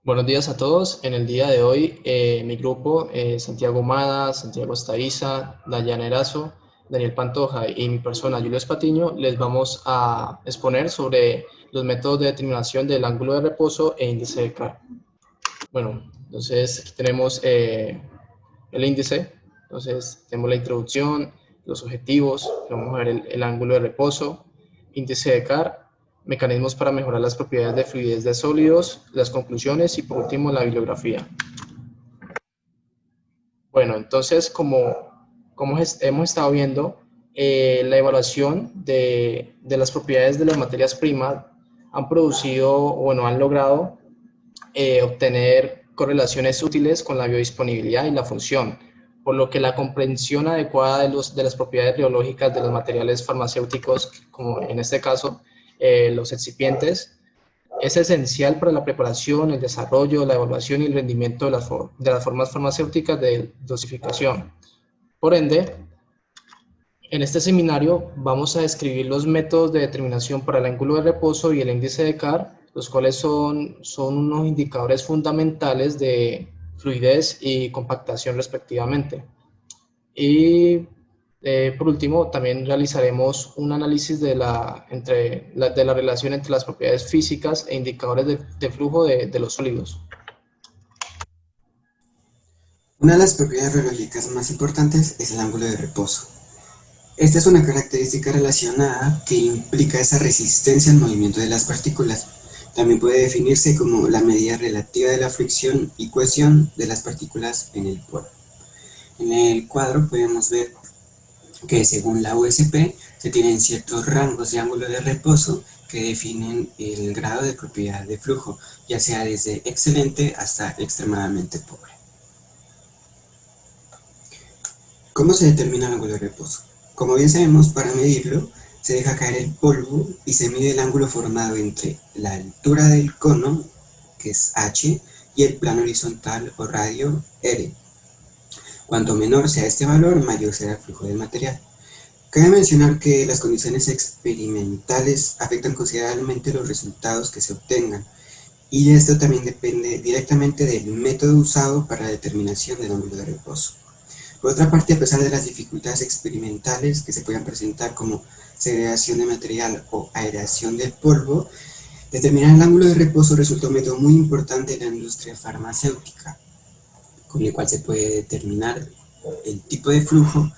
Buenos días a todos. En el día de hoy, mi grupo, Santiago Mada, Santiago Estaiza, Dayana Erazo, Daniel Pantoja y mi persona, Julio Espatiño, les vamos a exponer sobre los métodos de determinación del ángulo de reposo e índice de Carr. Bueno, entonces aquí tenemos el índice. Entonces tenemos la introducción, los objetivos, vamos a ver el ángulo de reposo, índice de Carr, mecanismos para mejorar las propiedades de fluidez de sólidos, las conclusiones y por último la bibliografía. Bueno, entonces como hemos estado viendo, la evaluación de las propiedades de las materias primas han producido, bueno, han logrado obtener correlaciones útiles con la biodisponibilidad y la función, por lo que la comprensión adecuada de las propiedades biológicas de los materiales farmacéuticos, como en este caso los excipientes, es esencial para la preparación, el desarrollo, la evaluación y el rendimiento de las formas farmacéuticas de dosificación. Por ende, en este seminario vamos a describir los métodos de determinación para el ángulo de reposo y el índice de Carr, los cuales son unos indicadores fundamentales de fluidez y compactación respectivamente. Y por último, también realizaremos un análisis de la relación entre las propiedades físicas e indicadores de flujo de los sólidos. Una de las propiedades biológicas más importantes es el ángulo de reposo. Esta es una característica relacionada que implica esa resistencia al movimiento de las partículas. También puede definirse como la medida relativa de la fricción y cohesión de las partículas en el polvo. En el cuadro podemos ver que según la USP se tienen ciertos rangos de ángulo de reposo que definen el grado de propiedad de flujo, ya sea desde excelente hasta extremadamente pobre. ¿Cómo se determina el ángulo de reposo? Como bien sabemos, para medirlo se deja caer el polvo y se mide el ángulo formado entre la altura del cono, que es h, y el plano horizontal o radio L. Cuanto menor sea este valor, mayor será el flujo del material. Cabe mencionar que las condiciones experimentales afectan considerablemente los resultados que se obtengan, y esto también depende directamente del método usado para la determinación del ángulo de reposo. Por otra parte, a pesar de las dificultades experimentales que se puedan presentar como segregación de material o aireación del polvo, determinar el ángulo de reposo resulta un método muy importante en la industria farmacéutica, con el cual se puede determinar el tipo de flujo,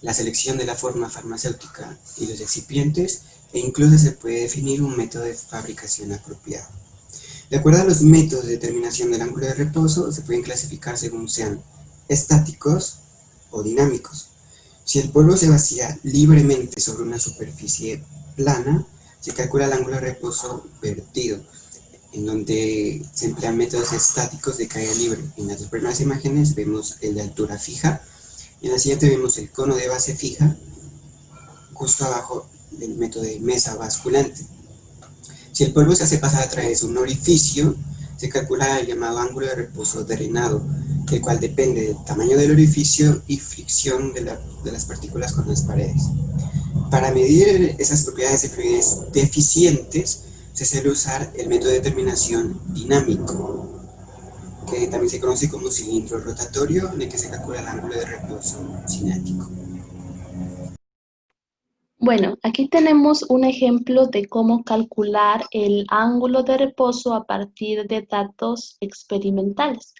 la selección de la forma farmacéutica y los excipientes, e incluso se puede definir un método de fabricación apropiado. De acuerdo a los métodos de determinación del ángulo de reposo, se pueden clasificar según sean estáticos o dinámicos. Si el polvo se vacía libremente sobre una superficie plana, se calcula el ángulo de reposo vertido, en donde se emplean métodos estáticos de caída libre. En las dos primeras imágenes vemos el de altura fija, y en la siguiente vemos el cono de base fija, justo abajo del método de mesa basculante. Si el polvo se hace pasar a través de un orificio, se calcula el llamado ángulo de reposo drenado, el cual depende del tamaño del orificio y fricción de las partículas con las paredes. Para medir esas propiedades de fluidez deficientes, se suele usar el método de determinación dinámico, que también se conoce como cilindro rotatorio, en el que se calcula el ángulo de reposo cinético. Bueno, aquí tenemos un ejemplo de cómo calcular el ángulo de reposo a partir de datos experimentales.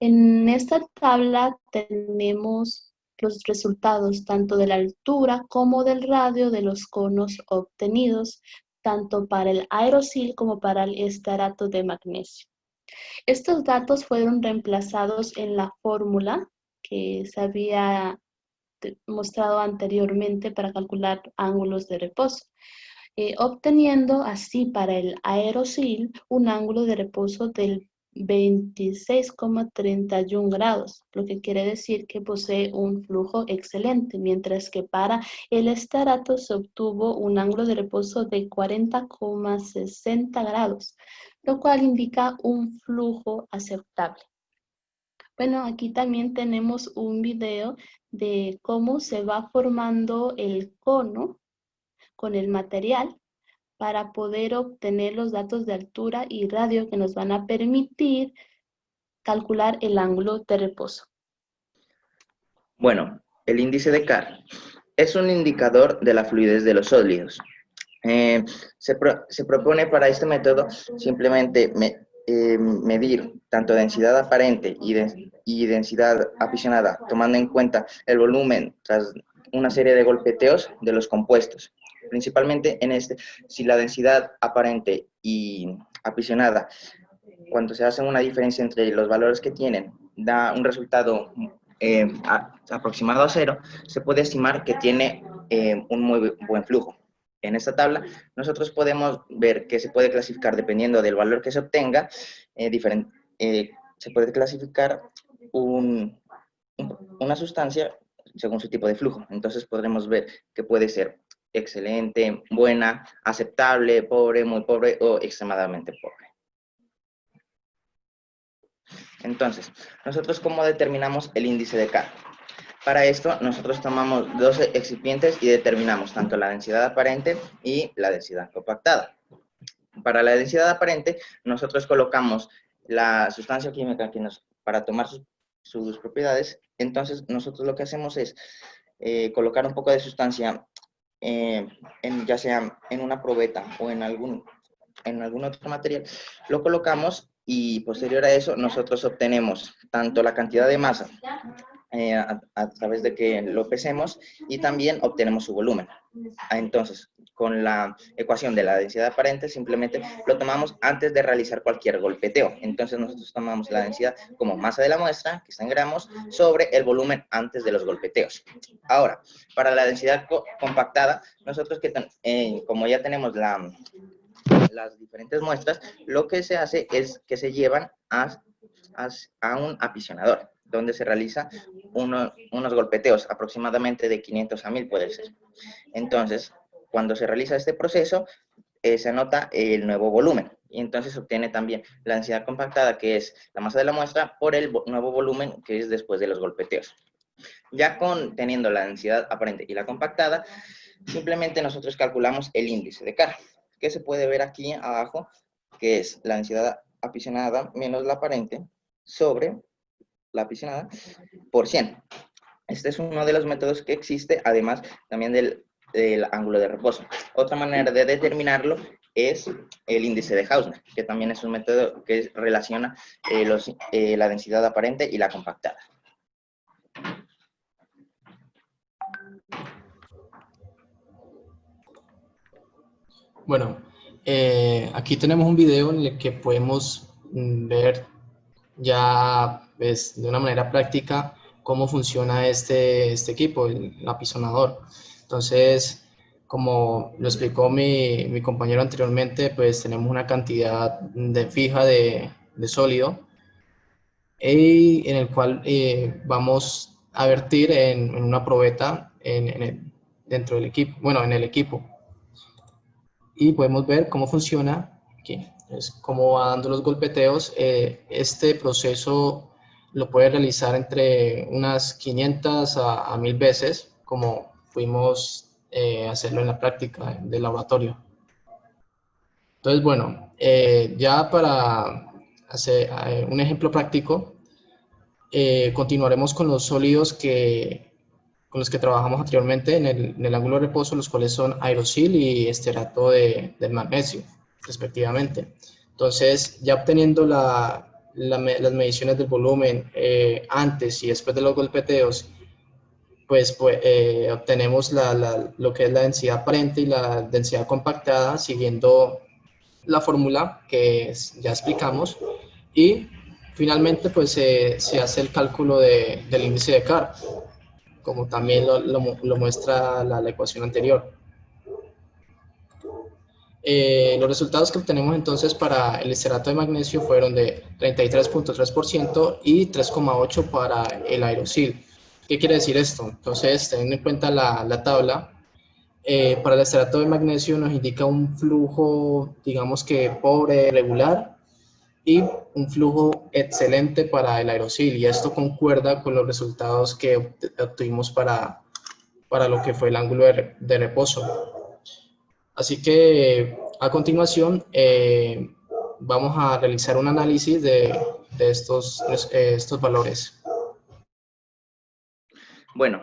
En esta tabla tenemos los resultados tanto de la altura como del radio de los conos obtenidos, tanto para el aerosil como para el estarato de magnesio. Estos datos fueron reemplazados en la fórmula que se había mostrado anteriormente para calcular ángulos de reposo, obteniendo así para el aerosil un ángulo de reposo del 26,31 grados, lo que quiere decir que posee un flujo excelente, mientras que para el estarato se obtuvo un ángulo de reposo de 40,60 grados, lo cual indica un flujo aceptable. Bueno, aquí también tenemos un video de cómo se va formando el cono con el material para poder obtener los datos de altura y radio que nos van a permitir calcular el ángulo de reposo. Bueno, el índice de Carr es un indicador de la fluidez de los sólidos. Se propone para este método simplemente medir tanto densidad aparente y densidad aprisionada, tomando en cuenta el volumen tras una serie de golpeteos de los compuestos. Principalmente si la densidad aparente y aprisionada, cuando se hace una diferencia entre los valores que tienen, da un resultado aproximado a 0, se puede estimar que tiene un muy buen flujo. En esta tabla nosotros podemos ver que se puede clasificar, dependiendo del valor que se obtenga, se puede clasificar una sustancia según su tipo de flujo. Entonces podremos ver que puede ser excelente, buena, aceptable, pobre, muy pobre o extremadamente pobre. Entonces, nosotros ¿cómo determinamos el índice de Carr? Para esto, nosotros tomamos 12 excipientes y determinamos tanto la densidad aparente y la densidad compactada. Para la densidad aparente, nosotros colocamos la sustancia química para tomar sus propiedades. Entonces, nosotros lo que hacemos es colocar un poco de sustancia, ya sea en una probeta o en algún otro material, lo colocamos y posterior a eso nosotros obtenemos tanto la cantidad de masa a través de que lo pesemos y también obtenemos su volumen. Entonces, con la ecuación de la densidad aparente simplemente lo tomamos antes de realizar cualquier golpeteo. Entonces nosotros tomamos la densidad como masa de la muestra, que está en gramos, sobre el volumen antes de los golpeteos. Ahora, para la densidad compactada, nosotros como ya tenemos las diferentes muestras, lo que se hace es que se llevan a un aprisionador, donde se realiza unos golpeteos, aproximadamente de 500 a 1000 puede ser. Entonces, cuando se realiza este proceso, se anota el nuevo volumen, y entonces se obtiene también la densidad compactada, que es la masa de la muestra, por el nuevo volumen, que es después de los golpeteos. Ya teniendo la densidad aparente y la compactada, simplemente nosotros calculamos el índice de Carr, que se puede ver aquí abajo, que es la densidad aprisionada menos la aparente sobre la aprisionada por 100. Este es uno de los métodos que existe, además también del ángulo de reposo. Otra manera de determinarlo es el índice de Hausner, que también es un método que relaciona la densidad aparente y la compactada. Bueno, aquí tenemos un video en el que podemos ver ya de una manera práctica cómo funciona este equipo, el apisonador. Entonces, como lo explicó mi compañero anteriormente, pues tenemos una cantidad fija de sólido y en el cual vamos a vertir en una probeta dentro del equipo, bueno, en el equipo. Y podemos ver cómo funciona aquí, es cómo va dando los golpeteos. Este proceso lo puede realizar entre unas 500 a 1000 veces, como fuimos hacerlo en la práctica del laboratorio. Entonces, bueno, ya para hacer un ejemplo práctico, continuaremos con los sólidos con los que trabajamos anteriormente en el ángulo de reposo, los cuales son aerosil y esterato del magnesio, respectivamente. Entonces, ya obteniendo las mediciones del volumen antes y después de los golpeteos, pues obtenemos lo que es la densidad aparente y la densidad compactada, siguiendo la fórmula que ya explicamos, y finalmente pues se hace el cálculo del índice de Carr, como también lo muestra la ecuación anterior. Los resultados que obtenemos entonces para el esterato de magnesio fueron de 33.3% y 3,8% para el aerosil. ¿Qué quiere decir esto? Entonces, teniendo en cuenta la tabla, para el esterato de magnesio nos indica un flujo, digamos que pobre, regular, y un flujo excelente para el aerosil, y esto concuerda con los resultados que obtuvimos para lo que fue el ángulo de reposo. Así que A continuación, vamos a realizar un análisis de estos valores. Bueno,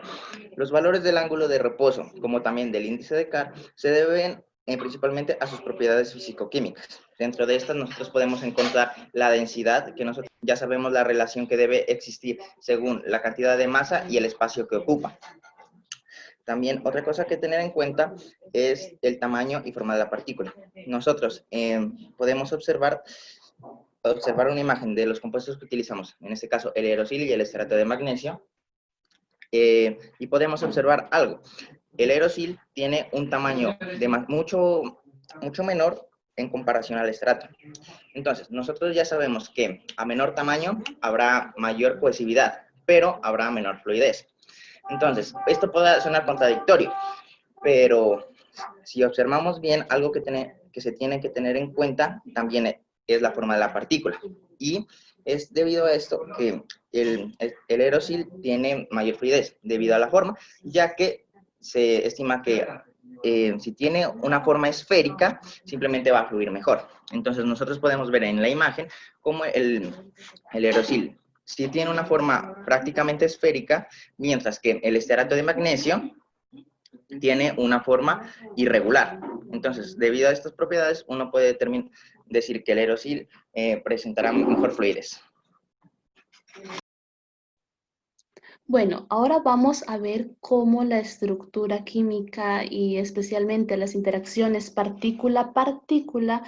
los valores del ángulo de reposo, como también del índice de Carr, se deben principalmente a sus propiedades físico-químicas. Dentro de estas nosotros podemos encontrar la densidad, que nosotros ya sabemos la relación que debe existir según la cantidad de masa y el espacio que ocupa. También otra cosa que tener en cuenta es el tamaño y forma de la partícula. Nosotros podemos observar una imagen de los compuestos que utilizamos, en este caso el aerosil y el esterato de magnesio, y podemos observar algo. El aerosil tiene un tamaño mucho menor en comparación al estrato. Entonces, nosotros ya sabemos que a menor tamaño habrá mayor cohesividad, pero habrá menor fluidez. Entonces, esto puede sonar contradictorio, pero si observamos bien, algo que se tiene que tener en cuenta también es la forma de la partícula. Y es debido a esto que el aerosil tiene mayor fluidez debido a la forma, ya que se estima que si tiene una forma esférica, simplemente va a fluir mejor. Entonces nosotros podemos ver en la imagen cómo el aerosil, si tiene una forma prácticamente esférica, mientras que el esterato de magnesio tiene una forma irregular. Entonces, debido a estas propiedades, uno puede decir que el aerosil presentará mejor fluidez. Bueno, ahora vamos a ver cómo la estructura química y especialmente las interacciones partícula-partícula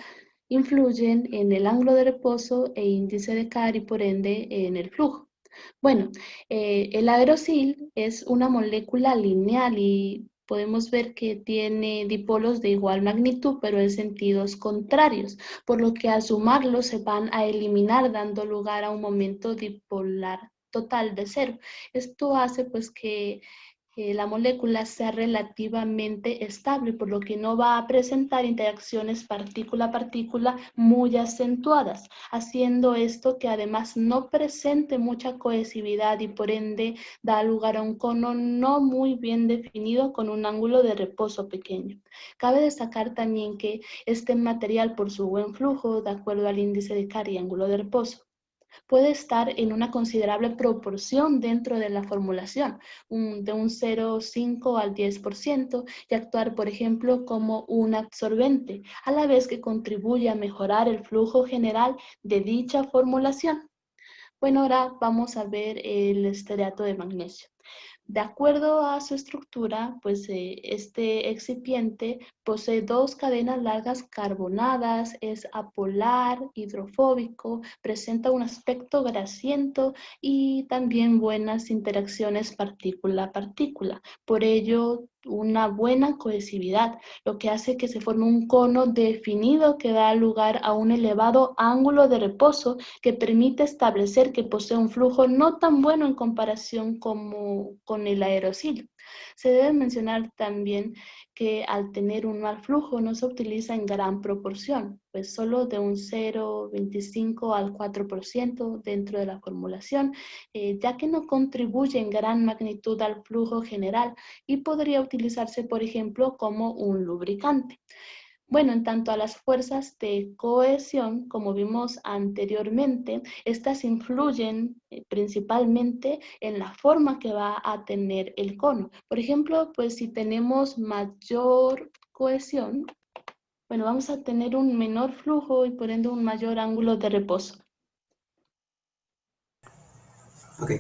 influyen en el ángulo de reposo e índice de Carr y por ende en el flujo. Bueno, el aerosil es una molécula lineal y podemos ver que tiene dipolos de igual magnitud, pero en sentidos contrarios, por lo que al sumarlos se van a eliminar, dando lugar a un momento dipolar total de cero. Esto hace pues que la molécula sea relativamente estable, por lo que no va a presentar interacciones partícula-partícula muy acentuadas, haciendo esto que además no presente mucha cohesividad y por ende da lugar a un cono no muy bien definido con un ángulo de reposo pequeño. Cabe destacar también que este material, por su buen flujo, de acuerdo al índice de Carr y ángulo de reposo, puede estar en una considerable proporción dentro de la formulación, de un 0,5 al 10%, y actuar, por ejemplo, como un absorbente, a la vez que contribuye a mejorar el flujo general de dicha formulación. Bueno, ahora vamos a ver el estearato de magnesio. De acuerdo a su estructura, pues este excipiente posee dos cadenas largas carbonadas, es apolar, hidrofóbico, presenta un aspecto grasiento y también buenas interacciones partícula-partícula. Por ello, una buena cohesividad, lo que hace que se forme un cono definido que da lugar a un elevado ángulo de reposo que permite establecer que posee un flujo no tan bueno en comparación como con el aerosil. Se debe mencionar también que al tener un mal flujo no se utiliza en gran proporción, pues solo de un 0,25 al 4% dentro de la formulación, ya que no contribuye en gran magnitud al flujo general y podría utilizarse, por ejemplo, como un lubricante. Bueno, en tanto a las fuerzas de cohesión, como vimos anteriormente, estas influyen principalmente en la forma que va a tener el cono. Por ejemplo, pues si tenemos mayor cohesión, bueno, vamos a tener un menor flujo y por ende un mayor ángulo de reposo. Ok.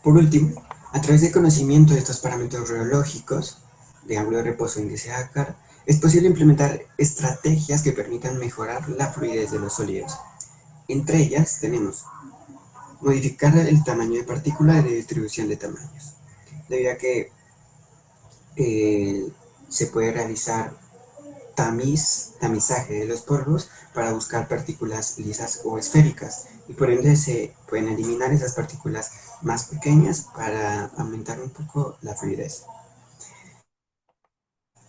Por último, a través del conocimiento de estos parámetros reológicos, de ángulo de reposo e índice de Carr, es posible implementar estrategias que permitan mejorar la fluidez de los sólidos. Entre ellas tenemos modificar el tamaño de partícula de distribución de tamaños, debido a que se puede realizar tamizaje de los polvos para buscar partículas lisas o esféricas y por ende se pueden eliminar esas partículas más pequeñas para aumentar un poco la fluidez.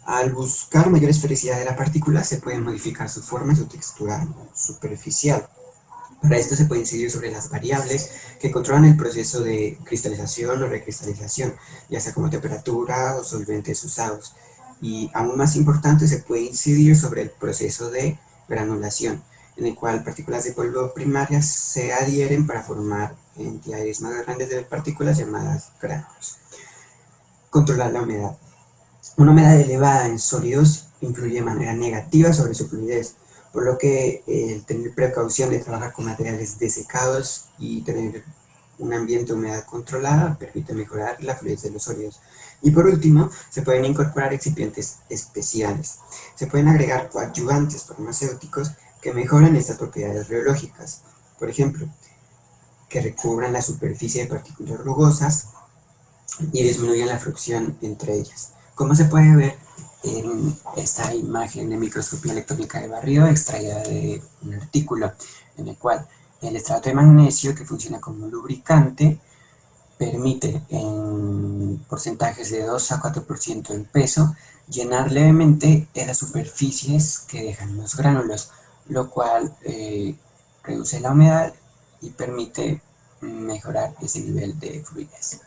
Al buscar mayor esfericidad de la partícula se puede modificar su forma y su textura superficial. Para esto se puede incidir sobre las variables que controlan el proceso de cristalización o recristalización, ya sea como temperatura o solventes usados. Y aún más importante, se puede incidir sobre el proceso de granulación, en el cual partículas de polvo primarias se adhieren para formar entidades más grandes de partículas llamadas gránulos. Controlar la humedad. Una humedad elevada en sólidos influye de manera negativa sobre su fluidez, por lo que el tener precaución de trabajar con materiales desecados y tener un ambiente de humedad controlada permite mejorar la fluidez de los sólidos. Y por último, se pueden incorporar excipientes especiales. Se pueden agregar coadyuvantes farmacéuticos que mejoran estas propiedades rheológicas. Por ejemplo, que recubran la superficie de partículas rugosas y disminuyan la fricción entre ellas. Como se puede ver en esta imagen de microscopía electrónica de barrido extraída de un artículo en el cual el estrato de magnesio, que funciona como lubricante, permite en porcentajes de 2 a 4% del peso llenar levemente las superficies que dejan los gránulos, lo cual reduce la humedad y permite mejorar ese nivel de fluidez.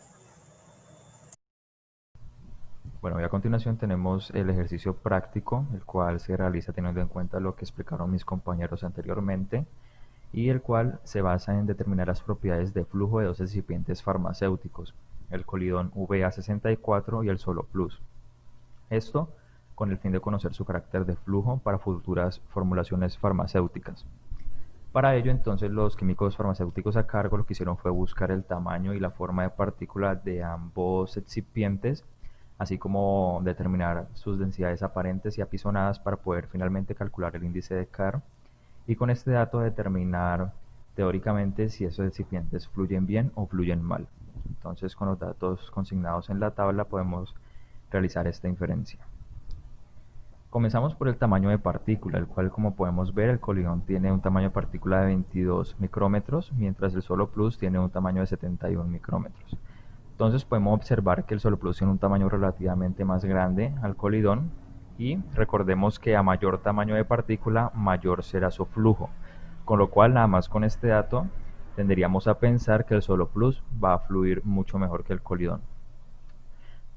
Bueno, y a continuación tenemos el ejercicio práctico, el cual se realiza teniendo en cuenta lo que explicaron mis compañeros anteriormente y el cual se basa en determinar las propiedades de flujo de dos recipientes farmacéuticos, el colidón VA64 y el Solo Plus. Esto con el fin de conocer su carácter de flujo para futuras formulaciones farmacéuticas. Para ello, entonces, los químicos farmacéuticos a cargo lo que hicieron fue buscar el tamaño y la forma de partícula de ambos excipientes, así como determinar sus densidades aparentes y apisonadas para poder finalmente calcular el índice de Carr y con este dato determinar teóricamente si esos excipientes fluyen bien o fluyen mal. Entonces, con los datos consignados en la tabla podemos realizar esta inferencia. Comenzamos por el tamaño de partícula, el cual, como podemos ver, el colidón tiene un tamaño de partícula de 22 micrómetros, mientras el Solo Plus tiene un tamaño de 71 micrómetros. Entonces podemos observar que el Solo Plus tiene un tamaño relativamente más grande al colidón y recordemos que a mayor tamaño de partícula, mayor será su flujo, con lo cual nada más con este dato tenderíamos a pensar que el Solo Plus va a fluir mucho mejor que el colidón.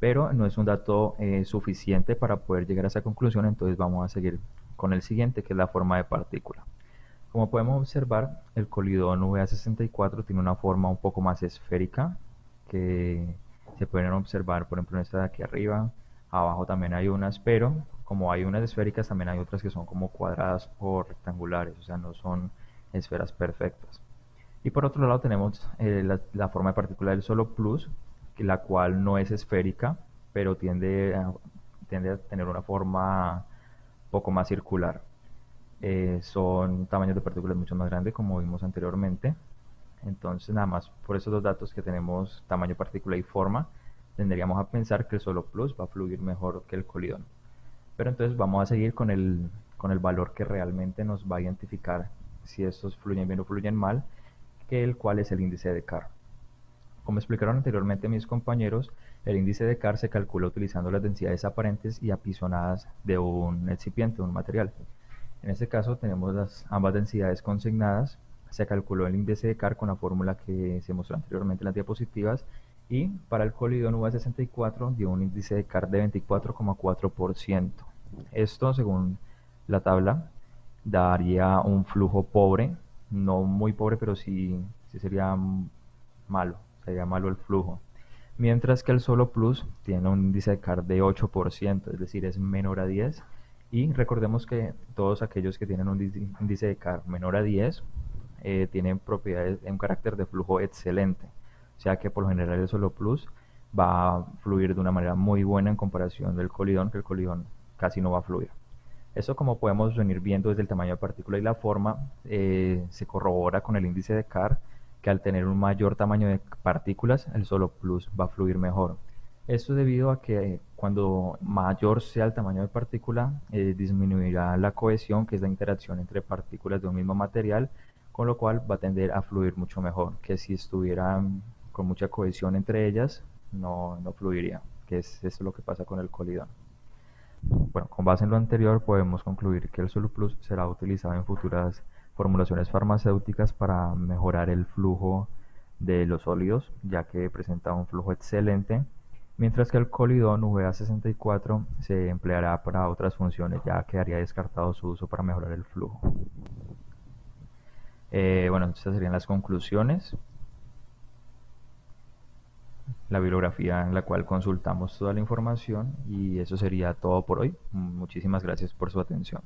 Pero no es un dato suficiente para poder llegar a esa conclusión, entonces vamos a seguir con el siguiente, que es la forma de partícula. Como podemos observar, el colidón VA64 tiene una forma un poco más esférica, que se pueden observar, por ejemplo, en esta de aquí arriba. Abajo también hay unas, pero como hay unas esféricas, también hay otras que son como cuadradas o rectangulares, o sea, no son esferas perfectas. Y por otro lado tenemos la forma de partícula del Solo Plus, la cual no es esférica, pero tiende a tener una forma un poco más circular. Son tamaños de partículas mucho más grandes, como vimos anteriormente. Entonces, nada más por esos dos datos que tenemos, tamaño, partícula y forma, tendríamos a pensar que el Solo Plus va a fluir mejor que el colidón. Pero entonces vamos a seguir con el valor que realmente nos va a identificar si estos fluyen bien o fluyen mal, que el cual es el índice de Carr. Como explicaron anteriormente mis compañeros, el índice de Carr se calcula utilizando las densidades aparentes y apisonadas de un excipiente, un material. En este caso tenemos ambas densidades consignadas. Se calculó el índice de Carr con la fórmula que se mostró anteriormente en las diapositivas y para el colidón VA64 dio un índice de Carr de 24,4%. Esto, según la tabla, daría un flujo pobre, no muy pobre, pero sí sería malo, sería malo el flujo. Mientras que el Solo Plus tiene un índice de Carr de 8%, es decir, es menor a 10. Y recordemos que todos aquellos que tienen un índice de Carr menor a 10 tienen propiedades, un carácter de flujo excelente. O sea que por lo general el Solo Plus va a fluir de una manera muy buena en comparación del colidón, que el colidón casi no va a fluir. Eso, como podemos venir viendo desde el tamaño de partícula y la forma, se corrobora con el índice de Carr, que al tener un mayor tamaño de partículas, el Solo Plus va a fluir mejor. Esto debido a que cuando mayor sea el tamaño de partícula, disminuirá la cohesión, que es la interacción entre partículas de un mismo material, con lo cual va a tender a fluir mucho mejor, que si estuvieran con mucha cohesión entre ellas, no fluiría, que es lo que pasa con el colidón. Bueno, con base en lo anterior podemos concluir que el Solo Plus será utilizado en futuras formulaciones farmacéuticas para mejorar el flujo de los sólidos, ya que presenta un flujo excelente mientras que el colidón VA64 se empleará para otras funciones, ya quedaría descartado su uso para mejorar el flujo. Bueno, estas serían las conclusiones, la bibliografía en la cual consultamos toda la información, y eso sería todo por hoy. Muchísimas gracias por su atención.